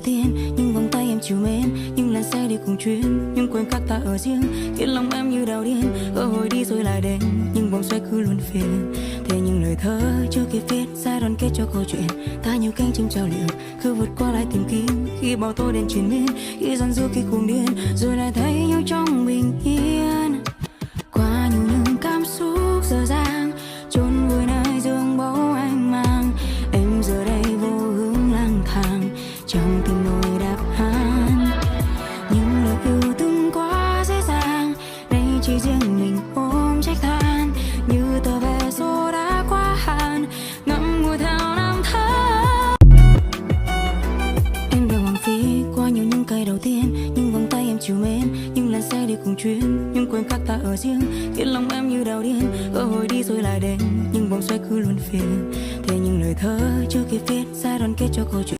tiên, những vòng tay em chiều mến, những làn xe đi cùng chuyến, những khoảnh khắc ta ở riêng khiến lòng em như đào điên. Cơ hội đi rồi lại đến, nhưng vòng xoay cứ luôn phiền. Thế nhưng lời thơ chưa kịp viết ra đoàn kết cho câu chuyện, ta nhiều cánh chim trao liều cứ vượt qua lại tìm kiếm. Khi bao tôi đến triền miên, khi giận dữ khi cuồng điên, rồi lại thấy nhau trong bình yên. Qua nhiều những cảm xúc dở dang, chôn vùi nơi giường bóng anh mang. Em giờ đây vô hướng lang thang, chẳng tìm nổi đáp án. Những lời yêu từng quá dễ dàng, đây chỉ riêng mình ôm trách than. Như tờ vé số đã quá hạn, ngậm ngùi theo năm tháng. Em đã hoang phí qua nhiều những cây đầu tiên, những vòng tay em chiều mến, những làn xe đi cùng chuyến, những khoảnh khắc ta ở riêng khiến lòng em như đào điên. Cơ hội đi rồi lại đến, nhưng vòng xoay cứ luôn phiền. Thế nhưng lời thơ chưa kịp viết ra đoàn kết cho câu chuyện.